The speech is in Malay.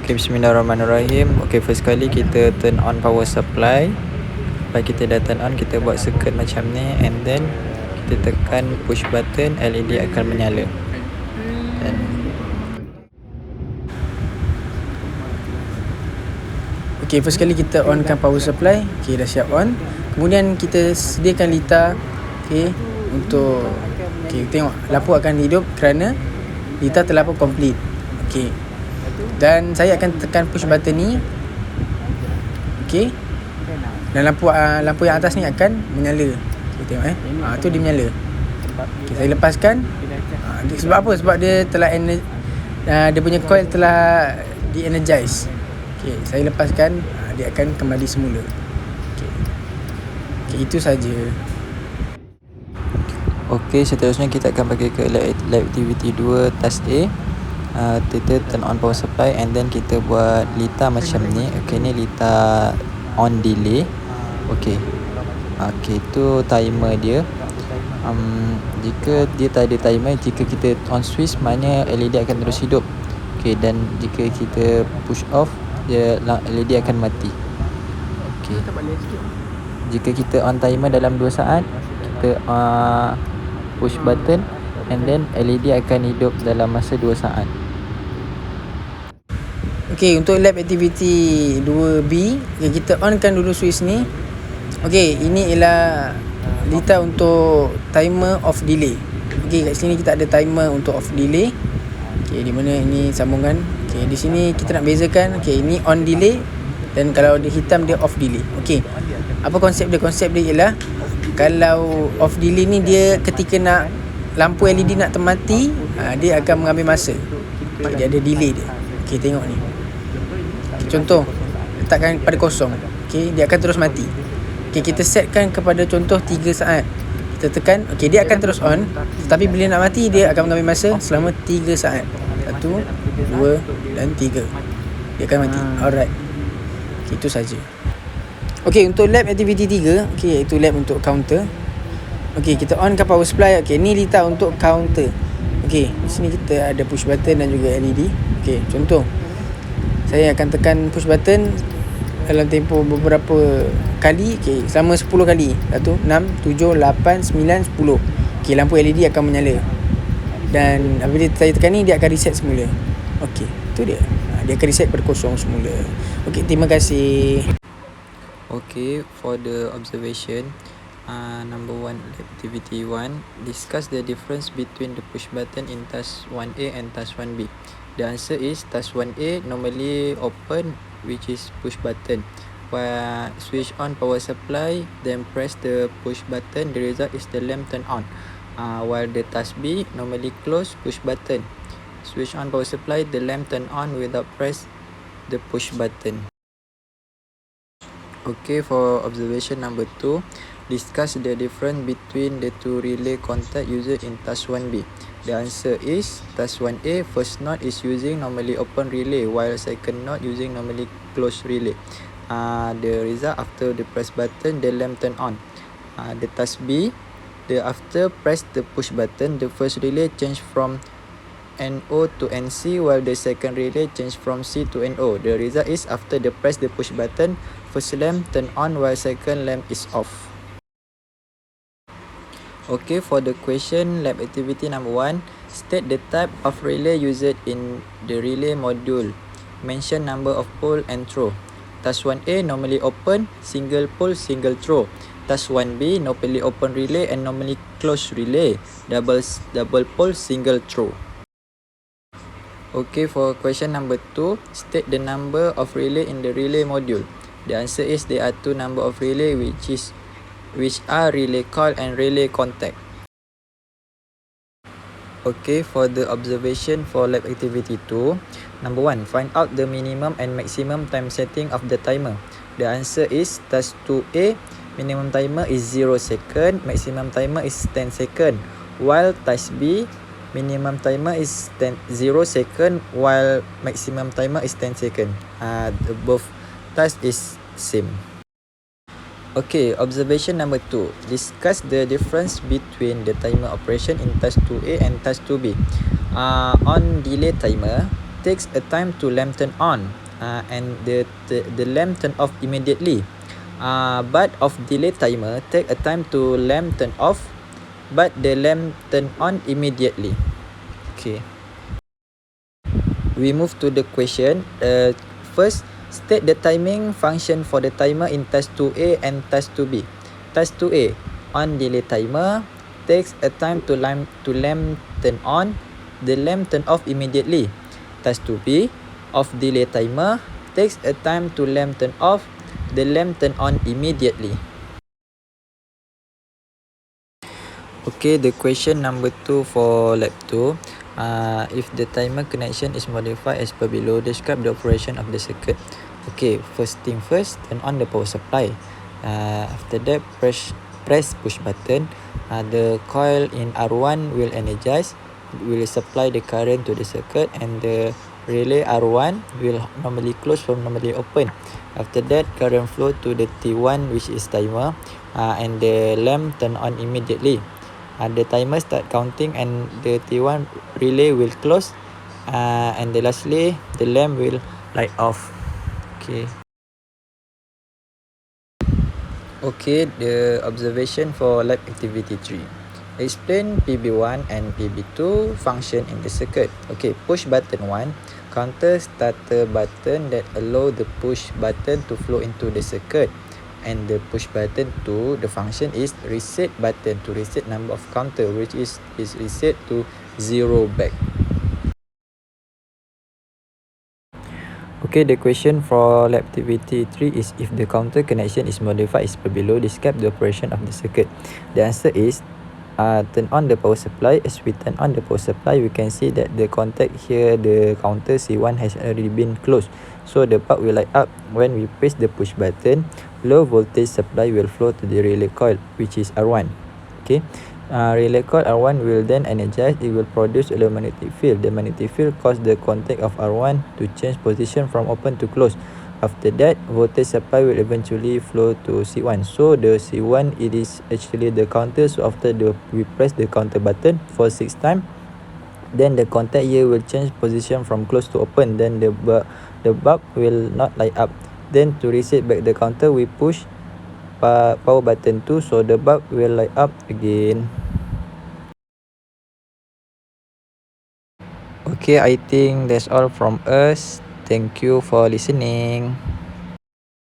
Okay, bismillahirrahmanirrahim. Okay, first kali kita turn on power supply. Lepas kita dah turn on, kita buat circuit macam ni, and then kita tekan push button, LED akan menyala. Dan okay, first kali kita onkan power supply. Okay, dah siap on. Kemudian kita sediakan litar, okay, untuk tengok lampu akan hidup kerana litar telah pun complete. Okay, dan saya akan tekan push button ni. Okay, dan lampu yang atas ni akan menyala. Okay, tengok tu dia menyala. Okay, saya lepaskan. Sebab apa? Sebab dia telah dia punya coil telah di-energize. Okay, saya lepaskan, dia akan kembali semula. Okay, itu saja. okay, seterusnya kita akan pergi ke lab activity 2 task A. Kita turn on power supply, and then kita buat litar macam ni. Okay, ni litar on delay. Okay, tu timer dia. Jika dia tak ada timer, jika kita on switch, maknanya LED akan terus hidup. Okay, dan jika kita push off, LED akan mati. Okay, jika kita on timer dalam 2 saat, kita push button, and then LED akan hidup dalam masa 2 saat. Okay, untuk lab activity 2B, okay, kita onkan dulu switch ni. Okay, ini ialah litar untuk timer off delay. Okay, kat sini kita ada timer untuk off delay. Okay, di mana ini sambungan. Okay, di sini kita nak bezakan. Okay, ini on delay, dan kalau dia hitam dia off delay. Okay, apa konsep dia? Konsep dia ialah, kalau off delay ni dia ketika nak lampu LED nak termati, dia akan mengambil masa. Okay, dia ada delay dia. Okay, tengok ni. Okay, contoh, letakkan pada kosong. Okay, dia akan terus mati. Okay, kita setkan kepada contoh 3 saat. Kita tekan, okay, dia akan terus on. Tetapi bila nak mati, dia akan mengambil masa selama 3 saat. 1, 2 dan 3. Dia akan mati. Alright. Okay, itu saja. Okay, untuk lab activity 3, okay, iaitu lab untuk counter. Okay, kita onkan power supply. Okay, ni litar untuk counter. Okay, di sini kita ada push button dan juga LED. Okay, contoh, saya akan tekan push button dalam tempoh beberapa kali. Okay, selama 10 kali. 1, 6, 7, 8, 9, 10. Okay, lampu LED akan menyala. Dan apabila saya tekan ni, dia akan reset semula. Okay, tu dia. Dia akan reset pada kosong semula. Okay, terima kasih. Okay, for the observation, number 1, activity 1, discuss the difference between the push button in task 1A and task 1B. The answer is task 1A normally open, which is push button. While switch on power supply, then press the push button, the result is the lamp turn on. While the task B normally close, push button. Switch on power supply, the lamp turn on without press the push button. Okay, for observation number 2, discuss the difference between the two relay contact used in task 1B. The answer is task 1A, first node is using normally open relay, while second node using normally closed relay. The result, after the press button, the lamp turn on. The task B, after press the push button, the first relay change from NO to NC, while the second relay change from C to NO. The result is, after the press the push button, first lamp turn on while second lamp is off. Okay, for the question, lab activity number 1, state the type of relay used in the relay module. Mention number of pole and throw. Task 1A, normally open, single pole, single throw. Task 1B, normally open relay and normally closed relay. Double pole, single throw. Okay, for question number 2, state the number of relay in the relay module. The answer is, there are 2 number of relay, which are relay coil and relay contact. Okay, for the observation for lab activity 2, number 1, find out the minimum and maximum time setting of the timer. The answer is task 2A, minimum timer is 0 second, maximum timer is 10 second, while task B, minimum timer is 0 second, while maximum timer is 10 second. Both tasks is same. Okay, observation number 2. Discuss the difference between the timer operation in task 2A and task 2B. On delay timer, takes a time to lamp turn on, and the lamp turn off immediately. But of delay timer take a time to lamp turn off, but the lamp turn on immediately. Okay, we move to the question. First, state the timing function for the timer in task 2A and task 2B. Task 2A, on delay timer takes a time to lamp turn on, the lamp turn off immediately. Task 2B, of delay timer takes a time to lamp turn off, the lamp turn on immediately. Okay, the question number 2 for lab 2. If the timer connection is modified as per below, describe the operation of the circuit. Okay, first thing first, turn on the power supply. After that, press push button. The coil in R1 will energize, will supply the current to the circuit, and the relay R1 will normally close from normally open. After that, current flow to the T1, which is timer, and the lamp turn on immediately. The timer start counting and the T1 relay will close, and lastly the lamp will light off. Okay, the observation for lab activity 3. Explain PB1 and PB2 function in the circuit. Okay, push button 1, counter starter button that allow the push button to flow into the circuit. And the push button 2, the function is reset button to reset number of counter, which is reset to 0 back. Okay, the question for lab activity 3 is if the counter connection is modified as per below, describe the operation of the circuit. The answer is turn on the power supply. As we turn on the power supply, we can see that the contact here, the counter C1 has already been closed. So the bulb will light up. When we press the push button, low voltage supply will flow to the relay coil, which is R1. Okay, relay coil R1 will then energize. It will produce a magnetic field. The magnetic field causes the contact of R1 to change position from open to close. After that, voltage supply will eventually flow to C1. So the C1, it is actually the counter. So after we press the counter button for 6 times, then the contact here will change position from close to open. Then the bulb will not light up. Then to reset back the counter, we push power button 2, so the bulb will light up again. Okay, I think that's all from us. Thank you for listening.